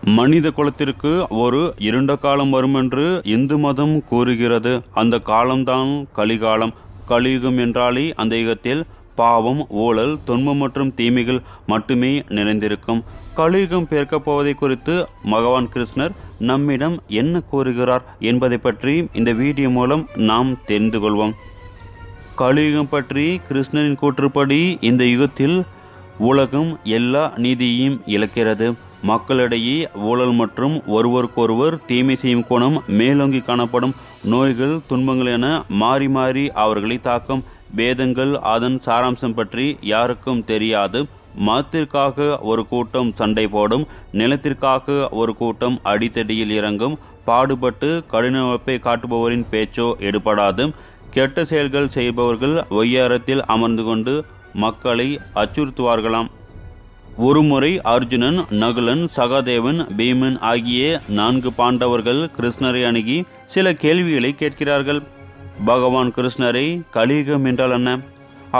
மனித குலத்திற்கு ஒரு இருண்ட காலம் வருமென்று இந்து மதம் கூறுகிறது. அந்த காலம்தான் கலிகாலம். கலியுகம் என்றாலே அந்த யுகத்தில் பாவம், ஊழல், துன்பம் மற்றும் தீமைகள் மட்டுமே நிறைந்திருக்கும். கலியுகம் பிறக்கப் போவதை குறித்து பகவான் கிருஷ்ணர் நம்மிடம் என்ன கூறுகிறார் என்பதை பற்றி இந்த வீடியோ மூலம் நாம் தெரிந்து கொள்வோம். கலியுகம் பற்றி கிருஷ்ணரின் கூற்றுப்படி இந்த யுகத்தில் உலகம் எல்லா நீதியையும் இழக்கிறது. மக்களிடையே ஊழல் மற்றும் ஒருவருக்கொருவர் தீமை செய்யும் குணம் மேலோங்கி காணப்படும். நோய்கள், துன்பங்கள் என மாறி மாறி அவர்களை தாக்கும். வேதங்கள் அதன் சாராம்சம் பற்றி யாருக்கும் தெரியாது. மதத்திற்காக ஒரு கூட்டம் சண்டை போடும், நிலத்திற்காக ஒரு கூட்டம் அடித்தடியில் இறங்கும். பாடுபட்டு கடின உழைப்பை காட்டுபவரின் பேச்சோ எடுபடாது. கெட்ட செயல்கள் செய்பவர்கள் ஒய்யாரத்தில் அமர்ந்து கொண்டு மக்களை அச்சுறுத்துவார்களாம். ஒருமுறை அர்ஜுனன், நகுலன், சகாதேவன், பீமன் ஆகிய 4 பாண்டவர்கள் கிருஷ்ணரை அணுகி சில கேள்விகளை கேட்கிறார்கள். பகவான் கிருஷ்ணரை, கலியுகம் என்றால் என்ன?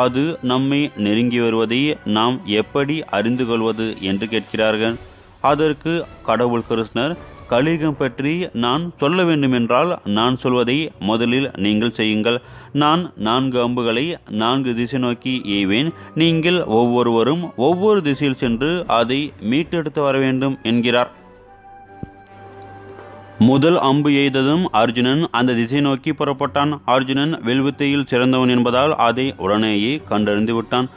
அது நம்மை நெருங்கி வருவதை நாம் எப்படி அறிந்து கொள்வது என்று கேட்கிறார்கள். அதற்கு கடவுள் கிருஷ்ணர், கலியுகம் பற்றி நான் சொல்ல வேண்டுமென்றால் நான் சொல்வதை முதலில் நீங்கள் செய்யுங்கள். நான் 4 அம்புகளை 4 திசை நோக்கி எய்வேன். நீங்கள் ஒவ்வொருவரும் ஒவ்வொரு திசையில் சென்று அதை மீட்டெடுத்து வர வேண்டும் என்கிறார். முதல் அம்பு எய்ததும் அர்ஜுனன் அந்த திசை நோக்கி புறப்பட்டான். அர்ஜுனன் வில்வித்தையில் சிறந்தவன் என்பதால் அதை உடனேயே கண்டறிந்து விட்டான்.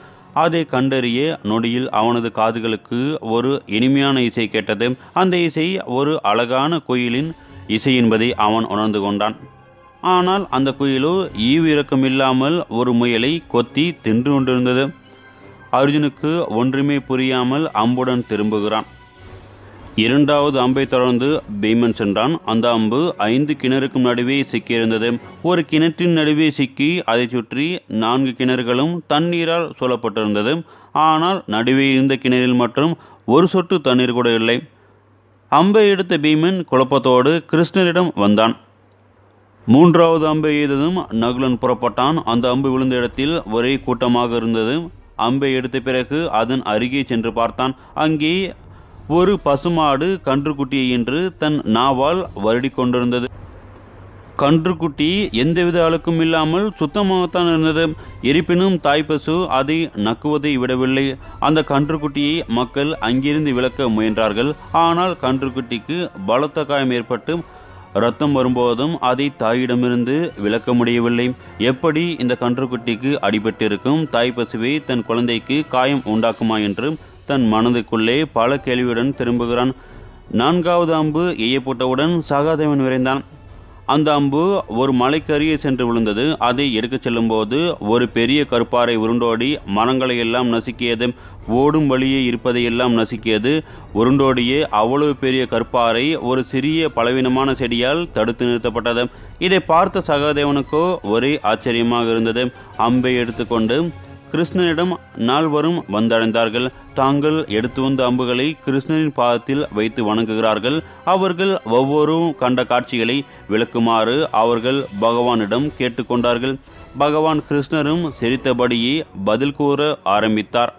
அதை கண்டறிய நொடியில் அவனது காதுகளுக்கு ஒரு இனிமையான இசை கேட்டது. அந்த இசை ஒரு அழகான குயிலின் இசை என்பதை அவன் உணர்ந்து கொண்டான். ஆனால் அந்த குயிலோ ஈவு இரக்கமில்லாமல் ஒரு முயலை கொத்தி தின்று கொண்டிருந்தது. அர்ஜுனுக்கு ஒன்றுமே புரியாமல் அம்புடன் திரும்புகிறான். 2வது அம்பை தொடர்ந்து பீமன் சென்றான். அந்த அம்பு 5 கிணறுக்கும் நடுவே சிக்கியிருந்தது. ஒரு கிணற்றின் நடுவே சிக்கி அதை சுற்றி 4 கிணறுகளும் தண்ணீரால் சூழப்பட்டிருந்தது. ஆனால் நடுவே இருந்த கிணறில் மற்றும் ஒரு சொட்டு தண்ணீர் கூட இல்லை. அம்பை எடுத்த பீமன் குழப்பத்தோடு கிருஷ்ணரிடம் வந்தான். 3வது அம்பை எய்ததும் நகுலன் புறப்பட்டான். அந்த அம்பு விழுந்த இடத்தில் ஒரே கூட்டமாக இருந்தது. அம்பை எடுத்த பிறகு அதன் அருகே சென்று பார்த்தான். அங்கே ஒரு பசுமாடு கன்றுக்குட்டியை என்று தன் நாவால் வருடி கொண்டிருந்தது. கன்றுக்குட்டி எந்தவித அழுக்கும் இல்லாமல் சுத்தமாகத்தான் இருந்தது. இருப்பினும் தாய்ப்பசு அதை நக்குவதை விடவில்லை. அந்த கன்றுக்குட்டியை மக்கள் அங்கிருந்து விலக்க முயன்றார்கள். ஆனால் கன்றுக்குட்டிக்கு பலத்த காயம் ஏற்பட்டு இரத்தம் வரும்போதும் அதை தாயிடமிருந்து விலக்க முடியவில்லை. எப்படி இந்த கன்றுக்குட்டிக்கு அடிபட்டிருக்கும்? தாய்ப்பசுவை தன் குழந்தைக்கு காயம் உண்டாக்குமா என்று தன் மனதுக்குள்ளே பல கேள்வியுடன் திரும்புகிறான். 4வது அம்பு எய்யப்பட்டவுடன் சகாதேவன் விரைந்தான். அந்த அம்பு ஒரு மலைக்கு அருகே சென்று விழுந்தது. அதை எடுக்கச் செல்லும்போது ஒரு பெரிய கற்பாறை உருண்டோடி மரங்களை எல்லாம் நசுக்கியது. ஓடும் வழியே இருப்பதையெல்லாம் நசுக்கியது. உருண்டோடியே அவ்வளவு பெரிய கற்பாறை ஒரு சிறிய பலவீனமான செடியால் தடுத்து நிறுத்தப்பட்டது. இதை பார்த்த சகாதேவனுக்கோ ஒரே ஆச்சரியமாக இருந்தது. அம்பை எடுத்துக்கொண்டு கிருஷ்ணனிடம் 4வரும் வந்தடைந்தார்கள். தாங்கள் எடுத்து வந்த அம்புகளை கிருஷ்ணரின் பாதத்தில் வைத்து வணங்குகிறார்கள். அவர்கள் ஒவ்வொருவரும் கண்ட காட்சிகளை விளக்குமாறு அவர்கள் பகவானிடம் கேட்டுக்கொண்டார்கள். பகவான் கிருஷ்ணரும் சிரித்தபடியே பதில் கூற ஆரம்பித்தார்.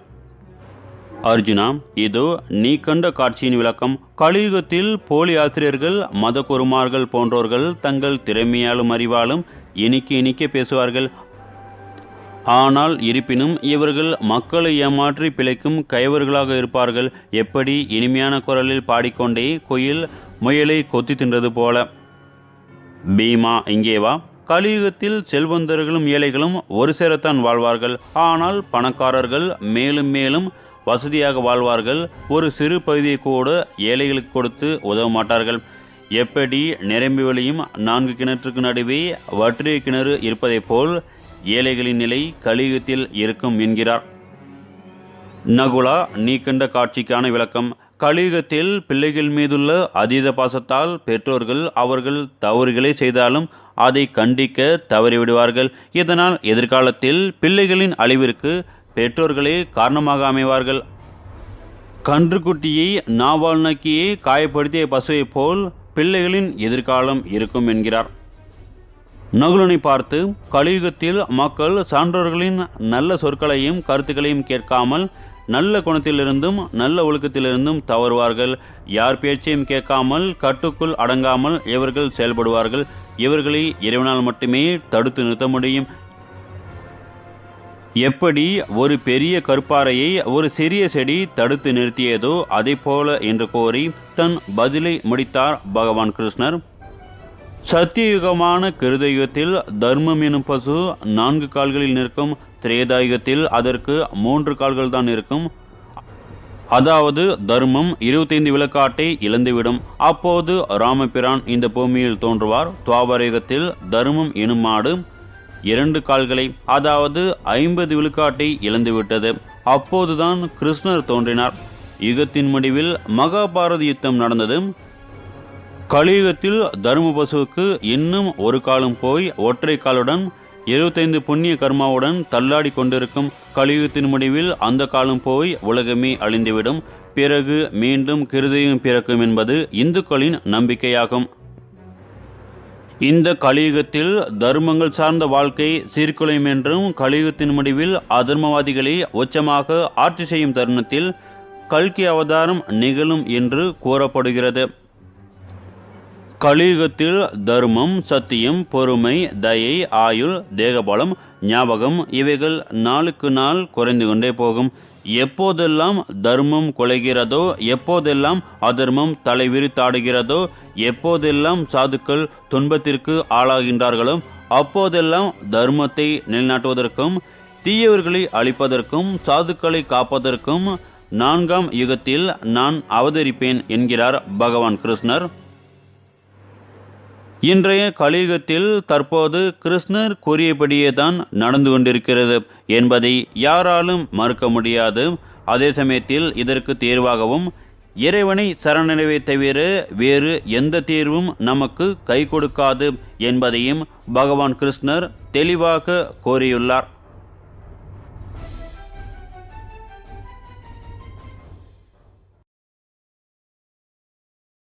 அர்ஜுனா, இதோ நீ கண்ட காட்சியின் விளக்கம். கலியுகத்தில் போலி ஆசிரியர்கள், மத குருமார்கள் போன்றோர்கள் தங்கள் திறமையாலும் அறிவாலும் இனிக்க பேசுவார்கள். ஆனால் இருப்பினும் இவர்கள் மக்களை ஏமாற்றி பிழைக்கும் கயவர்களாக இருப்பார்கள். எப்படி இனிமையான குரலில் பாடிக்கொண்டே குயில் முயலை கொத்தி தின்றது போல. பீமா, இங்கே வா. கலியுகத்தில் செல்வந்தர்களும் ஏழைகளும் ஒரு சேரத்தான் வாழ்வார்கள். ஆனால் பணக்காரர்கள் மேலும் மேலும் வசதியாக வாழ்வார்கள். ஒரு சிறு பகுதியை கூட ஏழைகளுக்கு கொடுத்து உதவ மாட்டார்கள். எப்படி நிரம்பி வழியும் 4 கிணற்றுக்கு நடுவே வற்றிய கிணறு இருப்பதை போல் ஏழைகளின் நிலை கலியுகத்தில் இருக்கும் என்கிறார். நகுலா, நீ கண்ட காட்சிக்கான விளக்கம். கலியுகத்தில் பிள்ளைகள் மீதுள்ள அதீத பாசத்தால் பெற்றோர்கள் அவர்கள் தவறுகளை செய்தாலும் அதை கண்டிக்க தவறிவிடுவார்கள். இதனால் எதிர்காலத்தில் பிள்ளைகளின் அழிவிற்கு பெற்றோர்களே காரணமாக அமைவார்கள். கன்றுக்குட்டியை நாவால் நக்கியே காயப்படுத்திய பசுவை போல் பிள்ளைகளின் எதிர்காலம் இருக்கும் என்கிறார். நகுலனை பார்த்து, கலியுகத்தில் மக்கள் சான்றோர்களின் நல்ல சொற்களையும் கருத்துக்களையும் கேட்காமல் நல்ல குணத்திலிருந்தும் நல்ல ஒழுக்கத்திலிருந்தும் தவறுவார்கள். யார் பேச்சையும் கேட்காமல் கட்டுக்குள் அடங்காமல் இவர்கள் செயல்படுவார்கள். இவர்களை இறைவனால் மட்டுமே தடுத்து நிறுத்த முடியும். எப்படி ஒரு பெரிய கற்பாறையை ஒரு சிறிய செடி தடுத்து நிறுத்தியதோ அதை போல என்று கோரி தன் பதிலை முடித்தார் பகவான் கிருஷ்ணர். சத்தியயுகமான கிருதயுகத்தில் தர்மம் எனும் பசு 4 கால்களில் நிற்கும். திரேதாயுகத்தில் அதற்கு 3 கால்கள் தான் இருக்கும். அதாவது தர்மம் 25 விழுக்காட்டை இழந்துவிடும். அப்போது ராமபிரான் இந்த பூமியில் தோன்றுவார். துவாபர யுகத்தில் தர்மம் எனும் மாடு 2 கால்களை, அதாவது 50 விழுக்காட்டை இழந்துவிட்டது. அப்போதுதான் கிருஷ்ணர் தோன்றினார். யுகத்தின் முடிவில் மகாபாரத யுத்தம் நடந்தது. கலியுகத்தில் தர்ம பசுவுக்கு இன்னும் 1 காலம் போய் ஒற்றை காலுடன் 25 புண்ணிய கர்மாவுடன் தள்ளாடி கொண்டிருக்கும். கலியுகத்தின் முடிவில் அந்த காலம் போய் உலகமே அழிந்துவிடும். பிறகு மீண்டும் கிருதயுகம் பிறக்கும் என்பது இந்துக்களின் நம்பிக்கையாகும். இந்த கலியுகத்தில் தர்மங்கள் சார்ந்த வாழ்க்கை சீர்குலையும் என்றும், கலியுகத்தின் முடிவில் அதர்மவாதிகளை உச்சமாக ஆட்சி செய்யும் தருணத்தில் கல்கி அவதாரம் நிகழும் என்று கூறப்படுகிறது. கலியுகத்தில் தர்மம், சத்தியம், பொறுமை, தயை, ஆயுள், தேகபலம், ஞாபகம் இவைகள் நாளுக்கு நாள் குறைந்து கொண்டே போகும். எப்போதெல்லாம் தர்மம் குலைகிறதோ, எப்போதெல்லாம் அதர்மம் தலைவிரித்தாடுகிறதோ, எப்போதெல்லாம் சாதுக்கள் துன்பத்திற்கு ஆளாகின்றார்களோ அப்போதெல்லாம் தர்மத்தை நிலைநாட்டுவதற்கும் தீயவர்களை அழிப்பதற்கும் சாதுக்களை காப்பதற்கும் 4ஆம் யுகத்தில் நான் அவதரிப்பேன் என்கிறார் பகவான் கிருஷ்ணர். இன்றைய கலியுகத்தில் தற்போது கிருஷ்ணர் கூறியபடியே தான் நடந்து கொண்டிருக்கிறது என்பதை யாராலும் மறுக்க முடியாது. அதே சமயத்தில் இதற்கு தீர்வாகவும் இறைவனை சரணடைவை தவிர வேறு எந்த தீர்வும் நமக்கு கை கொடுக்காது என்பதையும் பகவான் கிருஷ்ணர் தெளிவாக கூறியுள்ளார்.